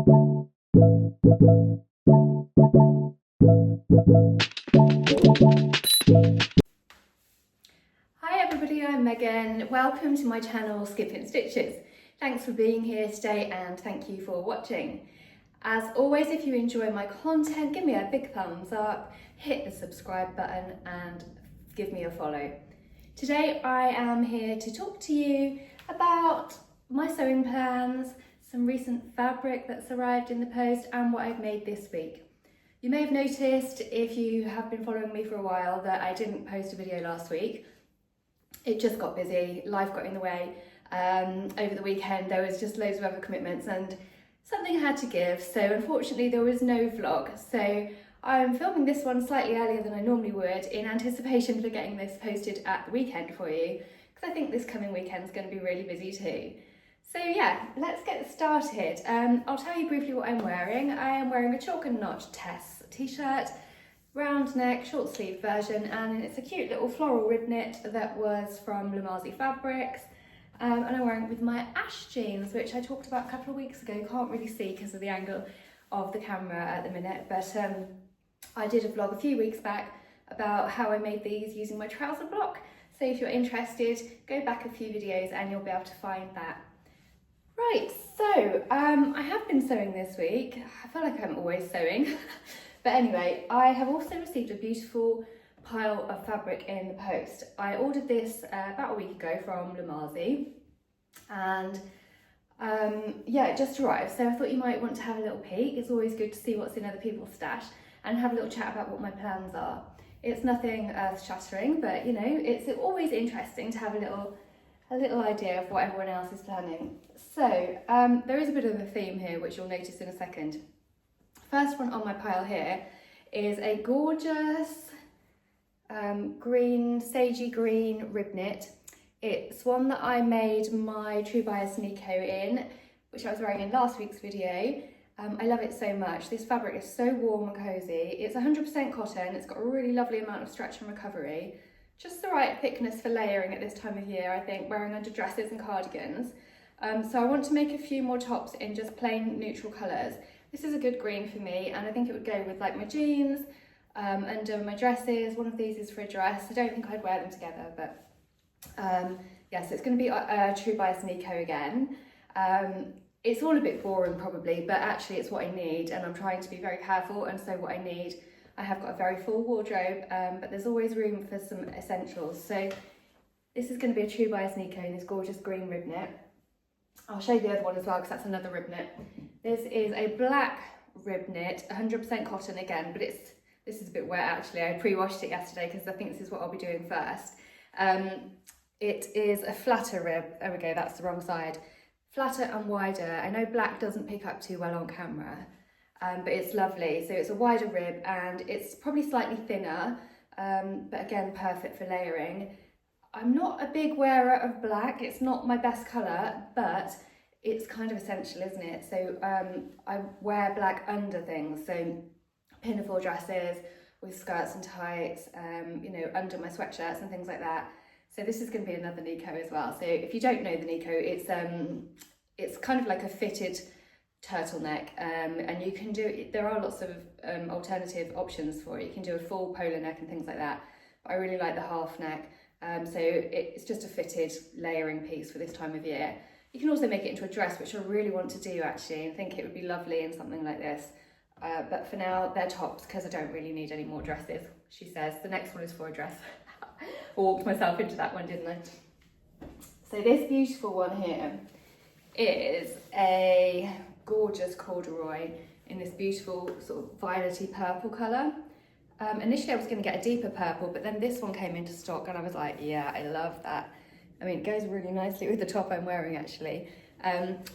Hi everybody, I'm Megan. Welcome to my channel Skipping Stitches. Thanks for being here today and thank you for watching. As always, if you enjoy my content, give me a big thumbs up, hit the subscribe button and give me a follow. Today I am here to talk to you about my sewing plans, some recent fabric that's arrived in the post and what I've made this week. You may have noticed, if you have been following me for a while, that I didn't post a video last week. It just got busy, life got in the way. Over the weekend there was just loads of other commitments and something had to give, so unfortunately there was no vlog. So I'm filming this one slightly earlier than I normally would in anticipation for getting this posted at the weekend for you, because I think this coming weekend is going to be really busy too. So yeah, let's get started. I'll tell you briefly what I'm wearing. I am wearing a Chalk and Notch Tess t-shirt, round neck, short sleeve version, and it's a cute little floral rib knit that was from Lamazi Fabrics. And I'm wearing it with my Ash jeans, which I talked about a couple of weeks ago. Can't really see because of the angle of the camera at the minute, but I did a vlog a few weeks back about how I made these using my trouser block. So if you're interested, go back a few videos and you'll be able to find that. Right, so I have been sewing this week. I feel like I'm always sewing. But anyway, I have also received a beautiful pile of fabric in the post. I ordered this about a week ago from Lamazi, and yeah, it just arrived. So I thought you might want to have a little peek. It's always good to see what's in other people's stash and have a little chat about what my plans are. It's nothing earth-shattering, but you know, it's always interesting to have a little idea of what everyone else is planning. So there is a bit of a theme here, which you'll notice in a second. First one on my pile here is a gorgeous green, sagey green rib knit. It's one that I made my True Bias Nico in, which I was wearing in last week's video. I love it so much. This fabric is so warm and cozy. It's 100% cotton. It's got a really lovely amount of stretch and recovery. Just the right thickness for layering at this time of year, I think, wearing under dresses and cardigans. So I want to make a few more tops in just plain neutral colours. This is a good green for me, and I think it would go with like my jeans, under my dresses. One of these is for a dress. I don't think I'd wear them together, but yeah, so it's going to be a True Bias Nico again. It's all a bit boring probably, but actually it's what I need, and I'm trying to be very careful, and so what I need, I have got a very full wardrobe, but there's always room for some essentials. So this is going to be a True Bias Nico in this gorgeous green rib knit. I'll show you the other one as well, because that's another rib knit. This is a black rib knit, 100% cotton again, but this is a bit wet actually. I pre-washed it yesterday because I think this is what I'll be doing first. It is a flatter rib. There we go, that's the wrong side. Flatter and wider. I know black doesn't pick up too well on camera, but it's lovely. So it's a wider rib and it's probably slightly thinner, but again, perfect for layering. I'm not a big wearer of black. It's not my best colour, but it's kind of essential, isn't it? So I wear black under things. So pinafore dresses with skirts and tights, you know, under my sweatshirts and things like that. So this is going to be another Nico as well. So if you don't know the Nico, it's kind of like a fitted turtleneck, and you can do, there are lots of alternative options for it. You can do a full polar neck and things like that, but I really like the half neck. So it's just a fitted layering piece for this time of year. You can also make it into a dress, which I really want to do actually, and think it would be lovely in something like this. But for now, they're tops because I don't really need any more dresses, she says. The next one is for a dress. I walked myself into that one, didn't I? So this beautiful one here is a gorgeous corduroy in this beautiful sort of violety purple colour. Initially I was going to get a deeper purple, but then this one came into stock and I was like, yeah, I love that. I mean, it goes really nicely with the top I'm wearing actually.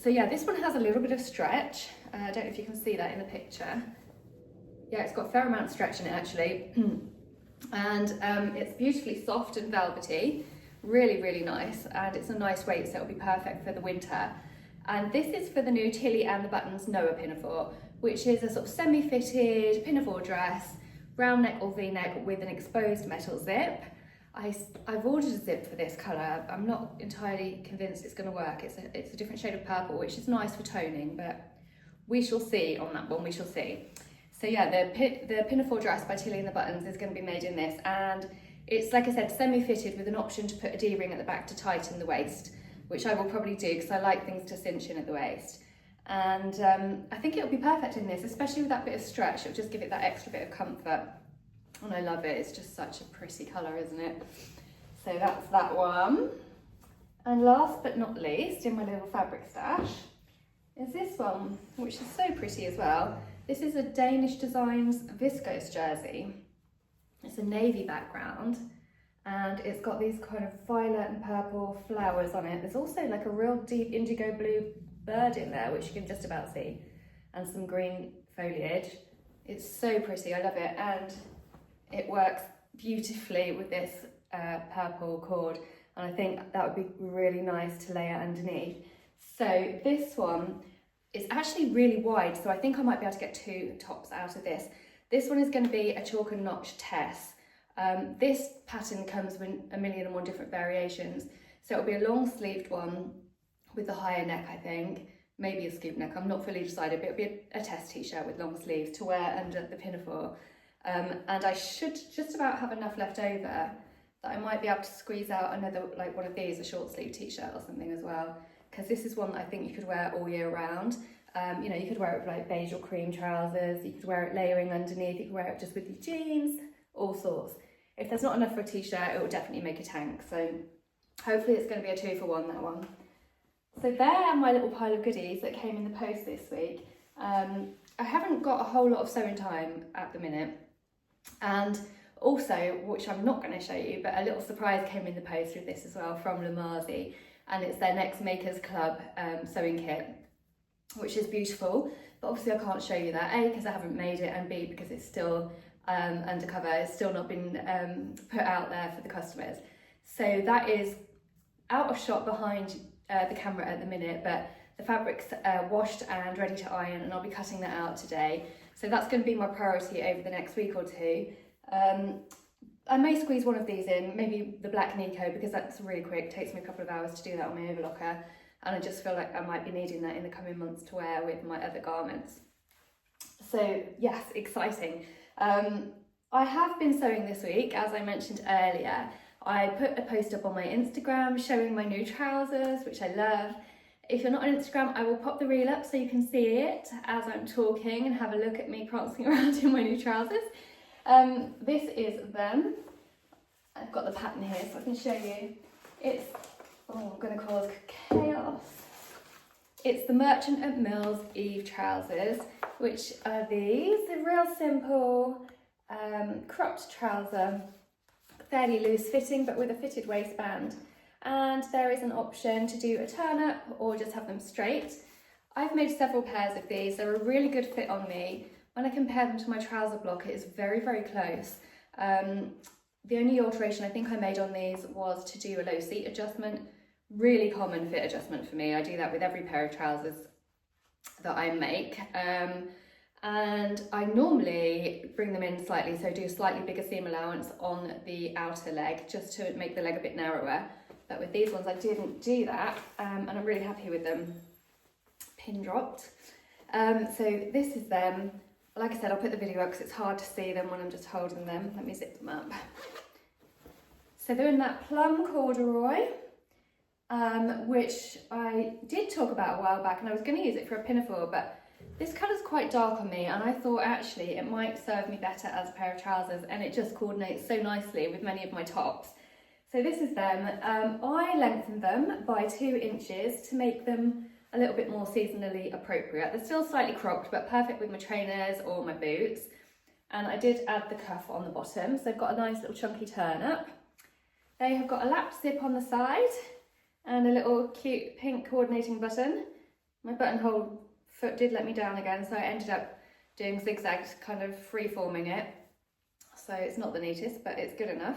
So yeah, this one has a little bit of stretch. I don't know if you can see that in the picture. Yeah, it's got a fair amount of stretch in it actually. And it's beautifully soft and velvety, really, really nice. And it's a nice weight, so it'll be perfect for the winter. And this is for the new Tilly and the Buttons Noah pinafore, which is a sort of semi-fitted pinafore dress, round neck or V-neck with an exposed metal zip. I've ordered a zip for this colour. I'm not entirely convinced it's going to work. It's a different shade of purple, which is nice for toning, but we shall see on that one, we shall see. So yeah, the pinafore dress by Tilly and the Buttons is going to be made in this, and it's, like I said, semi-fitted with an option to put a D-ring at the back to tighten the waist, which I will probably do because I like things to cinch in at the waist. And I think it'll be perfect in this, especially with that bit of stretch. It'll just give it that extra bit of comfort. And I love it, it's just such a pretty colour, isn't it? So that's that one. And last but not least, in my little fabric stash, is this one, which is so pretty as well. This is a Danish Designs viscose jersey. It's a navy background, and it's got these kind of violet and purple flowers on it. There's also like a real deep indigo blue bird in there, which you can just about see, and some green foliage. It's so pretty, I love it, and it works beautifully with this purple cord, and I think that would be really nice to layer underneath. So this one is actually really wide, so I think I might be able to get 2 tops out of this. This one is going to be a chalk and notch Tess. This pattern comes with a million and one different variations, so it'll be a long sleeved one with the higher neck, I think, maybe a scoop neck, I'm not fully decided, but it'll be a Tess t-shirt with long sleeves to wear under the pinafore. And I should just about have enough left over that I might be able to squeeze out another, like one of these, a short sleeve t-shirt or something as well, because this is one that I think you could wear all year round. You know, you could wear it with like beige or cream trousers, you could wear it layering underneath, you could wear it just with your jeans, all sorts. If there's not enough for a t-shirt, it will definitely make a tank, so hopefully it's going to be a 2 for 1, that one. So there are my little pile of goodies that came in the post this week. I haven't got a whole lot of sewing time at the minute, and also, which I'm not going to show you, but a little surprise came in the post with this as well from Lamazi, and it's their Next Makers Club sewing kit, which is beautiful, but obviously I can't show you that, A, because I haven't made it, and B, because it's still undercover, it's still not been put out there for the customers. So that is out of shot behind the camera at the minute, but the fabric's washed and ready to iron, and I'll be cutting that out today. So that's going to be my priority over the next week or two. I may squeeze one of these in, maybe the black Nico, because that's really quick. It takes me a couple of hours to do that on my overlocker, and I just feel like I might be needing that in the coming months to wear with my other garments. So yes, exciting. I have been sewing this week, as I mentioned earlier. I put a post up on my Instagram showing my new trousers, which I love. If you're not on Instagram, I will pop the reel up so you can see it as I'm talking and have a look at me prancing around in my new trousers. This is them. I've got the pattern here so I can show you. It's, oh, I'm going to cause chaos. It's the Merchant at Mills Eve trousers, which are these. They're real simple cropped trouser, fairly loose fitting but with a fitted waistband, and there is an option to do a turn up or just have them straight. I've made several pairs of these. They're a really good fit on me. When I compare them to my trouser block, it is very, very close. The only alteration I think I made on these was to do a low seat adjustment. Really common fit adjustment for me. I do that with every pair of trousers that I make. And I normally bring them in slightly, so do a slightly bigger seam allowance on the outer leg just to make the leg a bit narrower. But with these ones I didn't do that, and I'm really happy with them. Pin dropped. So this is them. Like I said, I'll put the video up because it's hard to see them when I'm just holding them. Let me zip them up. So they're in that plum corduroy, which I did talk about a while back, and I was going to use it for a pinafore, but this colour's quite dark on me, and I thought actually it might serve me better as a pair of trousers, and it just coordinates so nicely with many of my tops. So this is them. I lengthened them by 2 inches to make them a little bit more seasonally appropriate. They're still slightly cropped, but perfect with my trainers or my boots. And I did add the cuff on the bottom, so they've got a nice little chunky turn up. They have got a lap zip on the side and a little cute pink coordinating button. My buttonhole foot did let me down again, so I ended up doing zigzags, kind of free-forming it. So it's not the neatest, but it's good enough.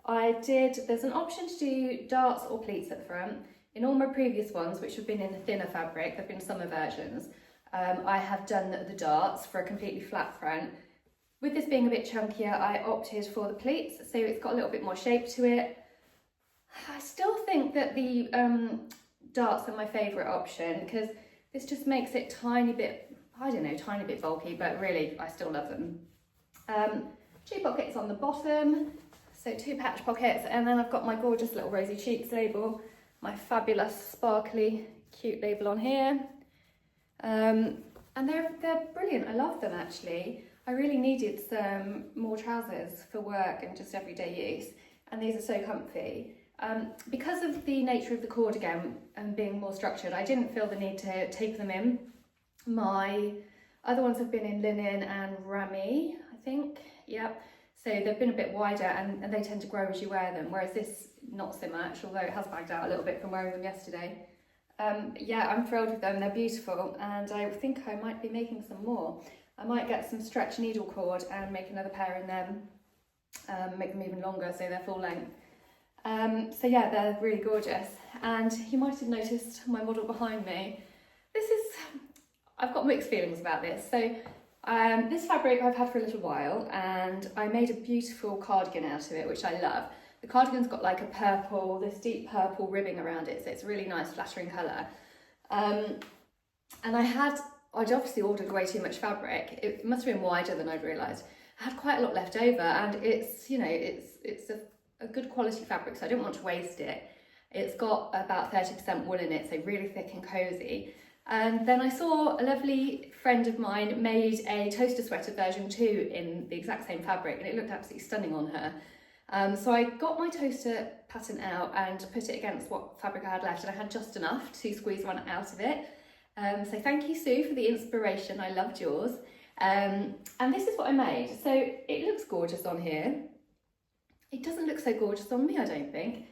There's an option to do darts or pleats at the front. In all my previous ones, which have been in a thinner fabric, they've been summer versions, I have done the darts for a completely flat front. With this being a bit chunkier, I opted for the pleats, so it's got a little bit more shape to it. I still think that the darts are my favourite option because this just makes it a tiny bit I don't know, tiny bit bulky, but really I still love them. 2 pockets on the bottom, so 2 patch pockets, and then I've got my gorgeous little Rosy Cheeks label, my fabulous sparkly cute label on here. And they're brilliant. I love them actually. I really needed some more trousers for work and just everyday use, and these are so comfy. Because of the nature of the cardigan and being more structured, I didn't feel the need to tape them in. My other ones have been in linen and ramie, I think. Yep. So they've been a bit wider and they tend to grow as you wear them, whereas this not so much, although it has bagged out a little bit from wearing them yesterday. Yeah, I'm thrilled with them. They're beautiful, and I think I might be making some more. I might get some stretch needle cord and make another pair in them, make them even longer so they're full length. So yeah, they're really gorgeous. And you might have noticed my model behind me. I've got mixed feelings about this. So this fabric I've had for a little while, and I made a beautiful cardigan out of it, which I love. The cardigan's got like a purple, this deep purple ribbing around it, so it's a really nice flattering colour. And I'd obviously ordered way too much fabric. It must have been wider than I'd realised. I had quite a lot left over, and it's, you know, it's a good quality fabric, so I didn't want to waste it. It's got about 30% wool in it, so really thick and cosy. And then I saw a lovely friend of mine made a toaster sweater version 2 in the exact same fabric, and it looked absolutely stunning on her. So I got my toaster pattern out and put it against what fabric I had left, and I had just enough to squeeze one out of it. So thank you, Sue, for the inspiration. I loved yours. And this is what I made. So it looks gorgeous on here. It doesn't look so gorgeous on me, I don't think.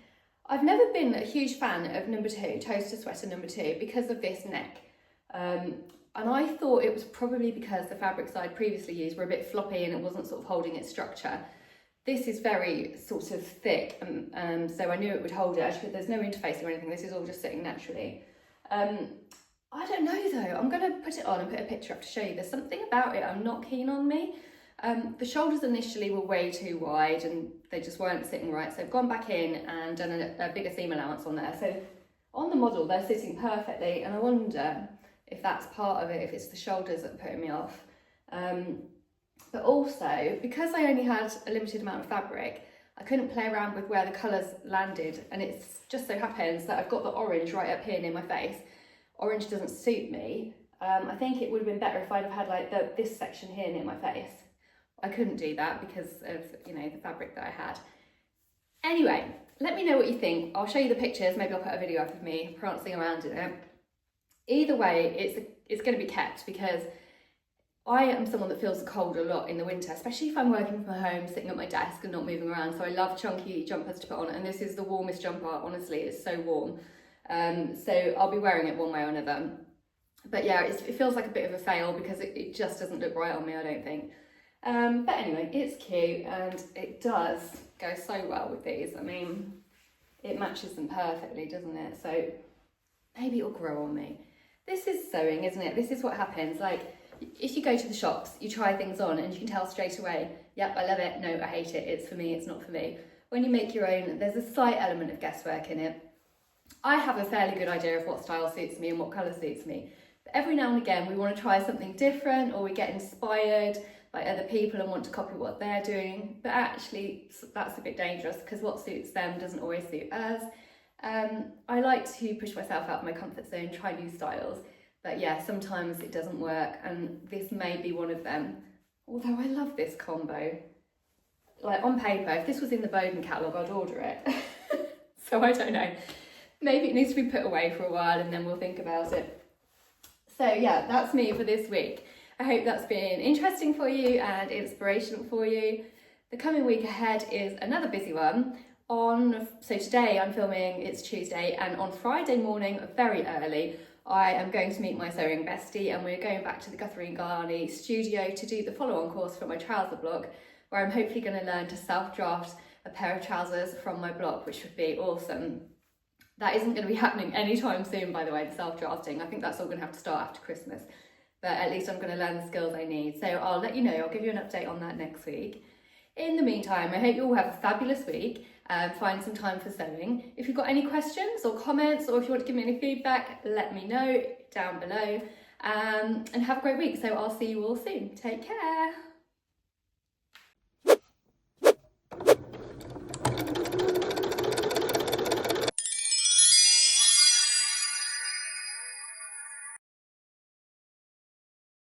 I've never been a huge fan of number 2, toaster sweater number 2, because of this neck. And I thought it was probably because the fabrics I'd previously used were a bit floppy and it wasn't sort of holding its structure. This is very sort of thick, so I knew it would hold it. Actually, there's no interfacing or anything. This is all just sitting naturally. I don't know though. I'm going to put it on and put a picture up to show you. There's something about it I'm not keen on me. The shoulders initially were way too wide and they just weren't sitting right. So I've gone back in and done a bigger seam allowance on there. So on the model, they're sitting perfectly, and I wonder if that's part of it, if it's the shoulders that are putting me off. But also, because I only had a limited amount of fabric, I couldn't play around with where the colours landed, and it's just so happens that I've got the orange right up here near my face. Orange doesn't suit me. I think it would have been better if I'd have had like this section here near my face. I couldn't do that because of, you know, the fabric that I had. Anyway, let me know what you think. I'll show you the pictures. Maybe I'll put a video up of me prancing around in it. Either way, it's going to be kept because I am someone that feels the cold a lot in the winter, especially if I'm working from home, sitting at my desk and not moving around. So I love chunky jumpers to put on, and this is the warmest jumper, honestly. It's so warm. So I'll be wearing it one way or another. But yeah, it feels like a bit of a fail because it just doesn't look right on me, I don't think. But anyway, it's cute and it does go so well with these. I mean, it matches them perfectly, doesn't it? So maybe it'll grow on me. This is sewing, isn't it? This is what happens. Like, if you go to the shops, you try things on and you can tell straight away, yep, I love it, no, I hate it, it's for me, it's not for me. When you make your own, there's a slight element of guesswork in it. I have a fairly good idea of what style suits me and what colour suits me. But every now and again, we want to try something different, or we get inspired by other people and want to copy what they're doing. But actually, that's a bit dangerous because what suits them doesn't always suit us. I like to push myself out of my comfort zone, try new styles. But yeah, sometimes it doesn't work, and this may be one of them. Although I love this combo. Like, on paper, if this was in the Boden catalogue, I'd order it. So I don't know. Maybe it needs to be put away for a while and then we'll think about it. So yeah, that's me for this week. I hope that's been interesting for you and inspirational for you. The coming week ahead is another busy one. So today I'm filming, it's Tuesday, and on Friday morning, very early, I am going to meet my sewing bestie, and we're going back to the Guthrie and Garney studio to do the follow-on course for my trouser block, where I'm hopefully going to learn to self-draft a pair of trousers from my block, which would be awesome. That isn't going to be happening anytime soon, by the way, the self-drafting. I think that's all going to have to start after Christmas. But at least I'm going to learn the skills I need. So I'll let you know, I'll give you an update on that next week. In the meantime, I hope you all have a fabulous week. Find some time for sewing. If you've got any questions or comments, or if you want to give me any feedback, let me know down below. and have a great week. So I'll see you all soon. Take care.